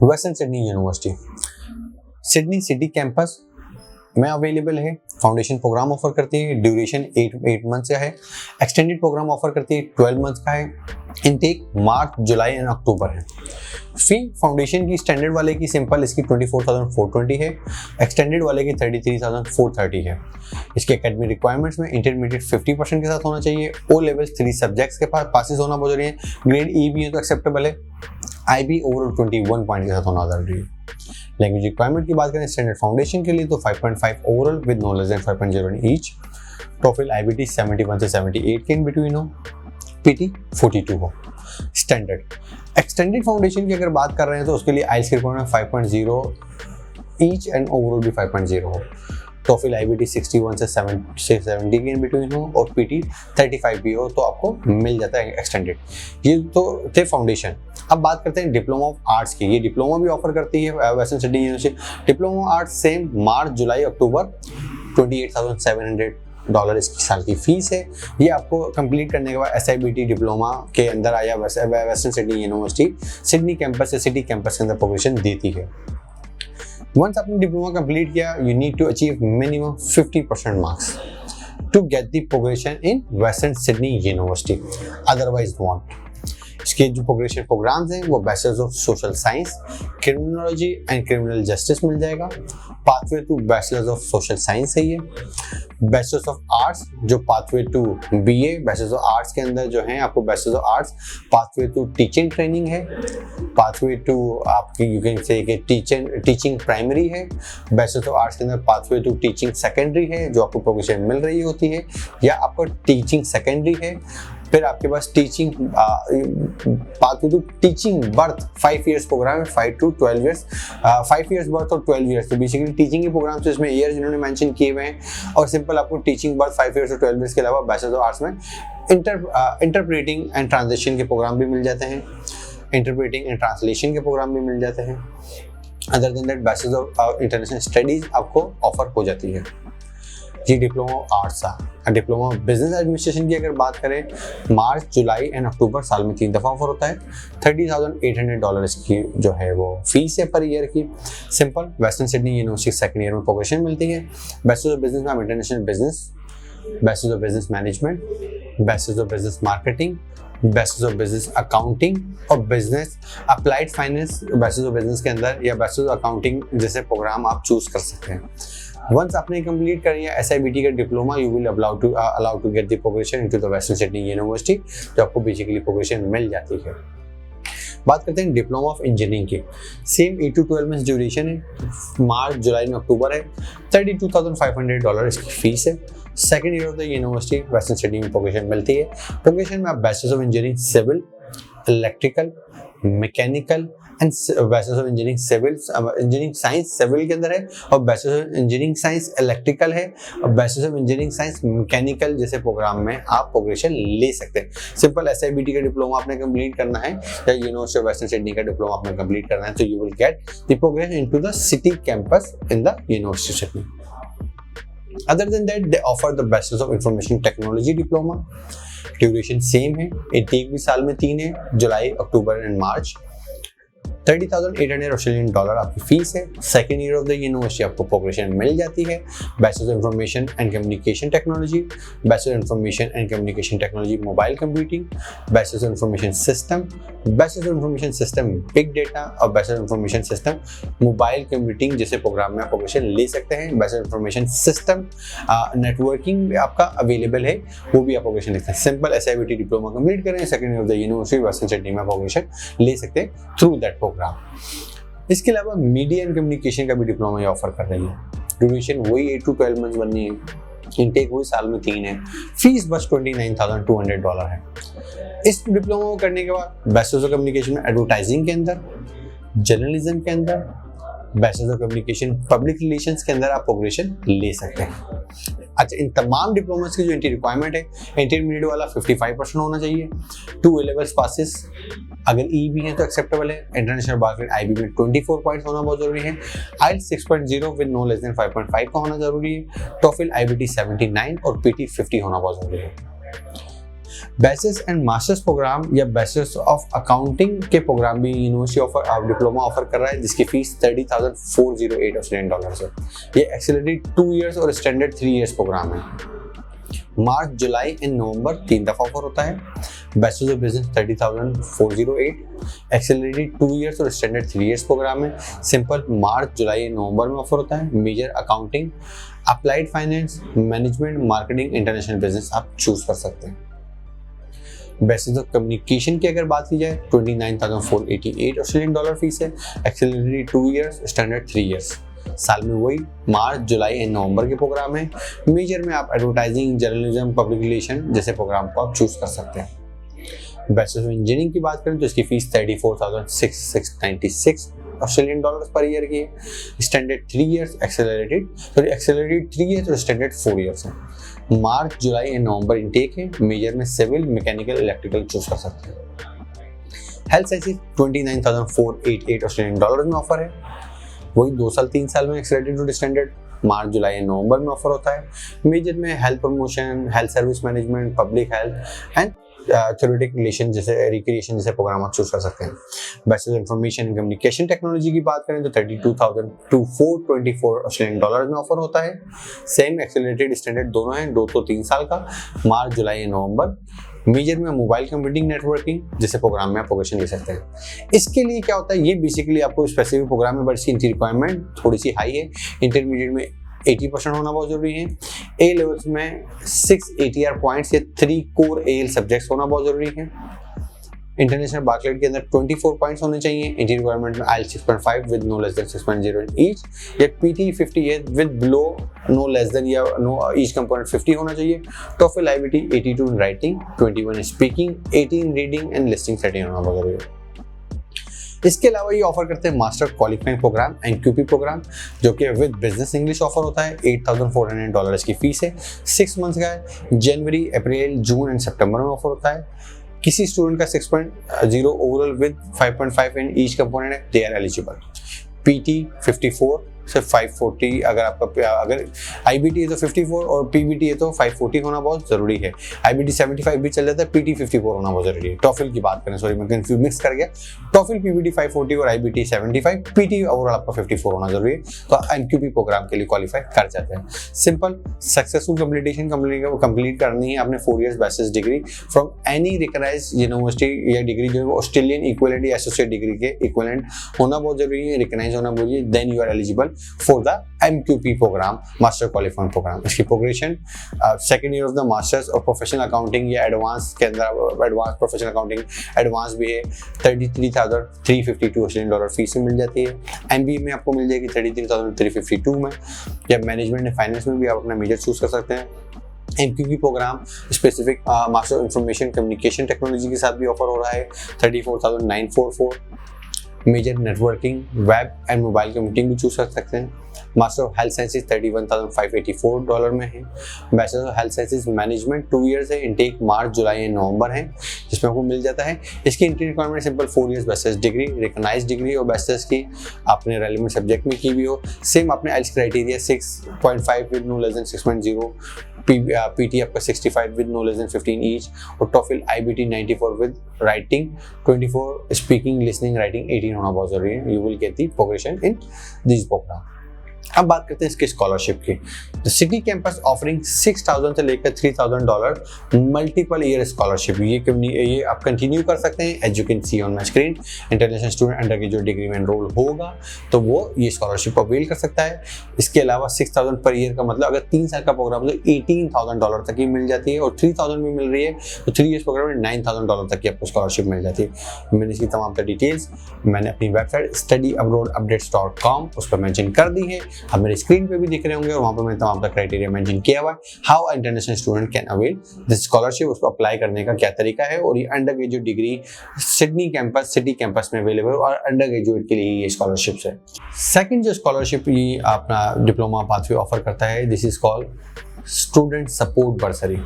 Western Sydney University Sydney city campus में available है। Foundation programme offer करती है, ड्यूरेशन 8 मंथ्स का है। एक्सटेंडेड प्रोग्राम ऑफर करती है, 12 मंथ्स का है। Intake March, July and October है। फी फाउंडेशन की स्टैंडर्ड वाले की सिंपल इसकी 24,420 है, एक्सटेंडेड वाले की 33,430 है। इसके एकेडमिक रिक्वायरमेंट्स में इंटरमीडिएट 50% के साथ होना चाहिए, ओ लेवल्स 3 सब्जेक्ट्स के पास पासिस होना बहुत जरूरी है, ग्रेड ई भी है तो एक्सेप्टेबल है, IB ओवरऑल 21 पॉइंट के साथ होना जरूरी है। लैंग्वेज रिक्वायरमेंट की बात करें स्टैंडर्ड फाउंडेशन के लिए तो 5.5 overall with no less than 5.0 in each. TOEFL IBT 71 से 78 के इन बिटवीन हो, PT 42 हो। स्टैंडर्ड एक्सटेंडेड फाउंडेशन की अगर बात कर रहे हैं तो उसके लिए आइल्स की रिक्वायरमेंट 5.0 ईच एंड ओवरऑल भी 5.0 हो। टोफिल IBT 61 से 70 के इन बिटवीन हो और PT 35 भी हो तो आपको मिल जाता है एक्सटेंडेड। ये तो थे फाउंडेशन। अब बात करते हैं डिप्लोमा ऑफ आर्ट्स की। ये डिप्लोमा भी ऑफर करती है Western Sydney University. Diploma of arts same March, July, October, $28,700 इसकी साल की फीस है। ये आपको कंप्लीट करने के बाद SIBT डिप्लोमा के अंदर आया Western Sydney University Sydney campus या सिटी कैंपस के अंदर प्रोग्रेशन देती है। वंस आपने डिप्लोमा कंप्लीट किया, you need to achieve minimum 50% marks to get the progression in Western Sydney University, otherwise not. इसके जो प्रोग्रेशन प्रोग्राम्स हैं वो bachelors of social science, criminology and criminal justice मिल जाएगा। Pathway to bachelors of social science है ये। Bachelors of arts जो pathway to BA, bachelors of arts के अंदर जो है आपको bachelors of arts pathway to teaching training है, पाथवे टू आपकी यू कैन से कि टीचिंग प्राइमरी है। बैचलर्स ऑफ आर्ट्स के अंदर पाथवे टू टीचिंग सेकेंडरी है जो आपको प्रोग्रेशन मिल रही होती है, या आपको टीचिंग सेकेंडरी है। फिर आपके पास teaching pathway to teaching birth 5 years program है, 5 to 12 इयर्स, 5 इयर्स बर्थ और 12 इयर्स। तो बेसिकली टीचिंग के प्रोग्राम से इसमें ईयर्स इन्होंने मेंशन किए हुए हैं। और सिंपल आपको टीचिंग बर्थ 5 इयर्स और 12 इयर्स के अलावा बैचलर्स ऑफ आर्ट्स में इंटरप्रेटिंग एंड ट्रांसलेशन के प्रोग्राम भी मिल जाते हैं, इंटरप्रेटिंग एंड ट्रांसलेशन के प्रोग्राम भी मिल जाते हैं। Other than that bachelors of international studies आपको ऑफर हो जाती है। ये डिप्लोमा ऑफ आर्ट्स था। डिप्लोमा ऑफ बिजनेस एडमिनिस्ट्रेशन की अगर बात करें मार्च, जुलाई एंड अक्टूबर साल में 3 दफ़ा ऑफर होता है। $30,800 की जो है वो फीस है पर ईयर की। Simple Western Sydney University second year में प्रोग्रेशन मिलती है। बैचलर्स ऑफ बिजनेस में international business, bachelors of business management, bachelors of business marketing, bachelors of business accounting और business applied finance bachelors of business के अंदर, या bachelors of accounting जैसे program आप चूज कर सकते हैं। वंस आपने कंप्लीट कर लिया SIBT का diploma, you will allow to get the progression into the Western Sydney University, जो आपको बेसिकली प्रोग्रेशन मिल जाती है। बात करते हैं डिप्लोमा ऑफ इंजीनियरिंग की। सेम 8 to 12 मंथ्स ड्यूरेशन है, मार्च, जुलाई में अक्टूबर है। $32,500 इसकी फीस है। Second year of the University Western Sydney में प्रोग्रेशन मिलती है। प्रोग्रेशन में आप bachelors of engineering civil, electrical, mechanical and bachelors of engineering civil, engineering science civil के अंदर है, और bachelors of engineering science electrical है, और bachelors of engineering science mechanical जैसे प्रोग्राम में आप प्रोग्रेशन ले सकते हैं। सिंपल SIBT का डिप्लोमा आपने कंप्लीट करना है या यूनिवर्सिटी ऑफ वेस्टर्न सिडनी का डिप्लोमा आपने कंप्लीट करना है तो you will gate the progression into the city campus in the university of Sydney. Other than that they offer the bachelors of information technology diploma. Duration same है, intake भी साल में 3 है, जुलाई, अक्टूबर एंड मार्च। $30,800 आपकी fees है। Second year of the university आपको progression मिल जाती है। Bachelors of information and communication technology, bachelors of information and communication technology mobile computing, bachelors of information system, bachelors of information system big data और bachelors of information system mobile computing जैसे program में आप progression ले सकते हैं। Bachelors of information system networking आपका available है, वो भी आप प्रोग्रेशन ले सकते हैं। सिंपल SIBT डिप्लोमा कंप्लीट करें, second year of the University Western Sydney में प्रोग्रेशन ले सकते हैं थ्रू दैट प्रोग्राम। इसके अलावा मीडिया एंड कम्युनिकेशन का भी डिप्लोमा ये ऑफर कर रही है। ड्यूरेशन वही 8 to 12 मंथ्स बननी है, इनटेक वही साल में 3 है, फीस बस $29,200 है। इस डिप्लोमा को करने के बाद बैचलर्स ऑफ कम्युनिकेशन में एडवर्टाइजिंग के अंदर, जर्नलिज्म के अंदर, bachelors of communication public relations के अंदर आप प्रोग्रेशन ले सकते हैं। अच्छा, इन तमाम डिप्लोमास की जो एंट्री रिक्वायरमेंट है, इंटरमीडिएट वाला 55% होना चाहिए, 2 A levels पासिस, अगर ई भी है तो एक्सेप्टेबल है। इंटरनेशनल मार्केट IB में 24 पॉइंट्स होना बहुत जरूरी है। IELTS 6.0 with no less than 5.5 का होना जरूरी है। टोफिल IBT 79 और PT 50 होना बहुत जरूरी है। बैचलर्स एंड मास्टर्स प्रोग्राम या बैचलर्स ऑफ अकाउंटिंग के प्रोग्राम भी यूनिवर्सिटी ऑफर डिप्लोमा ऑफर कर रहा है, जिसकी फीस 30,408 ऑस्ट्रेलियन डॉलर्स है। ये एक्सेलरेटेड 2 इयर्स और स्टैंडर्ड 3 इयर्स प्रोग्राम है। मार्च, जुलाई एंड नवंबर 3 दफा ऑफर होता है। Bachelors of business 30,408, accelerated 2 years और स्टैंडर्ड 3 इयर्स प्रोग्राम है। Simple March, July and November में ऑफर होता है। Major accounting, applied finance, management, marketing, international business आप चूज कर सकते हैं। बैचलर्स ऑफ कम्युनिकेशन की अगर बात की जाए 29,488 ऑस्ट्रेलियन डॉलर फीस है। Accelerated 2 years, standard 3 years. साल में वही मार्च, जुलाई एंड नवंबर के प्रोग्राम है। मेजर में आप एडवर्टाइजिंग, जर्नलिज्म, पब्लिक रिलेशन जैसे प्रोग्राम को आप चूज कर सकते हैं। बैचलर्स ऑफ इंजीनियरिंग की बात करें तो इसकी fees 34,696 Australian dollars per year की है। स्टैंडर्ड 3 इयर्स, एक्सेलरेटेड 3 इयर्स और स्टैंडर्ड 4 इयर्स है। March, July and November intake है। मेजर में सिविल, मैकेनिकल, इलेक्ट्रिकल चूज कर सकते हैं। हेल्थ साइंसेज 29,488 ऑस्ट्रेलियन डॉलर में ऑफर है। वही 2 साल 3 साल में accelerated to standard March, July and November में ऑफर होता है। मेजर में health promotion, health service management, public health and theoretic relation जैसे रिक्रिएशन जैसे प्रोग्राम आप चूज कर सकते हैं। Bachelor information and communication technology की बात करें तो 32,424 ऑस्ट्रेलियन डॉलर में ऑफर होता है। सेम एक्सेलरेटेड स्टैंडर्ड दोनों हैं, 2 तो 3 साल का, मार्च, जुलाई एंड नवंबर। मेजर में मोबाइल कंप्यूटिंग, नेटवर्किंग जैसे प्रोग्राम में आप प्रोग्रेशन ले सकते हैं। इसके लिए क्या होता है, ये बेसिकली आपको स्पेसिफिक प्रोग्राम में, बट इसकी रिक्वायरमेंट थोड़ी सी हाई है। इंटरमीडिएट में 80% होना बहुत जरूरी है। ए लेवल्स में 6 ATR पॉइंट्स या 3 कोर AL सब्जेक्ट्स होना बहुत जरूरी है। इंटरनेशनल बार्कलेट के अंदर 24 पॉइंट्स होने चाहिए। इंडियन रिक्वायरमेंट में IELTS 6.5 with no less than 6.0 each, या PT 58 with below no less than या नो ईच कंपोनेंट 50 होना चाहिए। TOEFL IBT 82 in writing, 21 in speaking, 18 in reading and listening setting होना बहुत जरूरी है। इसके अलावा ये ऑफर करते हैं master qualifying program, MQP program, जो कि विद बिजनेस इंग्लिश ऑफर होता है। 8,400 डॉलर की फीस है। 6 मंथ्स का है। जनवरी, अप्रैल, जून एंड सितंबर में ऑफर होता है। किसी स्टूडेंट का 6.0 overall with 5.5 in each component है, दे आर एलिजिबल। PT 54 से 540, अगर IBT है तो 54 और PBT है तो 540 होना बहुत जरूरी है। IBT 75 भी चल जाता है, PT 54 होना बहुत जरूरी है। TOEFL की बात करें, सॉरी मैं कंफ्यूज मिक्स कर गया। TOEFL PBT 540 और IBT 75, PT ओवरऑल आपका 54 होना जरूरी है, तो MQP प्रोग्राम के लिए क्वालिफाई कर जाते हैं। सिंपल सक्सेसफुल कंप्लीट करनी है आपने 4 years bachelors degree from any recognised university, या डिग्री जो ऑस्ट्रेलियन इक्विवेलेंट या एसोसिएट डिग्री के इक्विवेलेंट होना बहुत जरूरी है, रिकॉग्नाइज होना बहुत जरूरी है। Then you are eligible for the MQP program, master qualifying program. इसकी progression second year of the masters और प्रोफेशनल अकाउंटिंग या एडवांस के अंदर, एडवांस प्रोफेशनल अकाउंटिंग एडवांस भी है। 33,352 ऑस्ट्रेलियन डॉलर फीस में मिल जाती है। MBA में आपको मिल जाएगी 33,352 में, या मैनेजमेंट एंड फाइनेंस में भी आप अपना मेजर चूज कर सकते हैं। MQP program specific master information communication technology के साथ भी ऑफर हो रहा है, 34,944। Major networking, web and mobile computing भी चूज कर सकते हैं। Master of health sciences 31,584 dollar में है। Bachelor of health sciences management 2 years है। Intake March, July and November है, जिसमें आपको मिल जाता है। इसकी entry requirement simple 4 years bachelors degree, recognised degree और बैचलर्स की आपने रेलेवेंट सब्जेक्ट में की भी हो। सेम आपने IELTS criteria 6.5 with no less than 6.0, PT आपका 65 with no less than 15 each, और TOEFL IBT 94 with writing 24, speaking, listening, writing 18 होना बहुत जरूरी है। You will get the progression in this program. अब बात करते हैं इसके स्कॉलरशिप की। तो सिटी कैंपस ऑफरिंग 6,000 से लेकर $3,000 मल्टीपल ईयर स्कॉलरशिप, ये आप कंटिन्यू कर सकते हैं। As you can see on my screen, international student undergraduate degree में एनरोल होगा तो वो ये स्कॉलरशिप अवेल कर सकता है। इसके अलावा 6,000 पर ईयर का मतलब अगर 3 साल का प्रोग्राम तो $18,000 तक ही मिल जाती है, और 3,000 में मिल रही है तो 3 ईयर्स प्रोग्राम में $9,000 तक की आपको स्कॉलरशिप मिल जाती है। मैंने इसकी तमाम डिटेल्स मैंने अपनी वेबसाइट studyabroadupdates.com उस पर मेंशन कर दी है। आप मेरे स्क्रीन पे भी दिख रहे होंगे, और वहां पर मैंने तमाम क्राइटेरिया मेंशन किया हुआ है। How international student can avail this scholarship, उसको अप्लाई करने का क्या तरीका है, और ये under graduate degree Sydney campus, city campus में अवेलेबल, और अंडर ग्रेजुएट के लिए ये स्कॉलरशिप्स है। सेकंड जो स्कॉलरशिप ये अपना डिप्लोमा पाथवे ऑफर करता है, this is called student support bursary.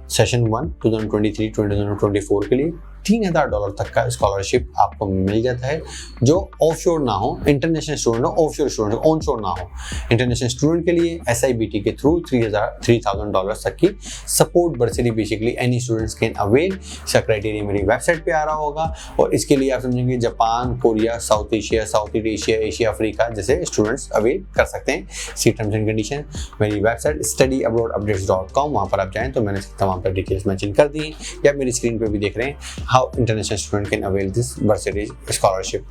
Session 1 2023-2024 के लिए $3,000 तक का स्कॉलरशिप आपको मिल जाता है, जो ऑफशोर ना हो, इंटरनेशनल स्टूडेंट हो, ऑफशोर स्टूडेंट हो, ऑनशोर ना हो। इंटरनेशनल स्टूडेंट के लिए SIBT के थ्रू $3,000 तक की support bursary basically any students can avail. इसका क्राइटेरिया मेरी वेबसाइट पे आ रहा होगा, और इसके लिए आप समझेंगे Japan, Korea, South Asia, South East Asia, Asia, Africa जैसे स्टूडेंट्स अवेल कर सकते हैं। सी टर्म्स एंड कंडीशन मेरी वेबसाइट studyabroadupdates.com, वहाँ पर आप जाएं तो मैंने तमाम पर डिटेल्स मेंशन कर दी हैं, या मेरी स्क्रीन पे भी देख रहे हैं how international student can avail this bursary scholarship.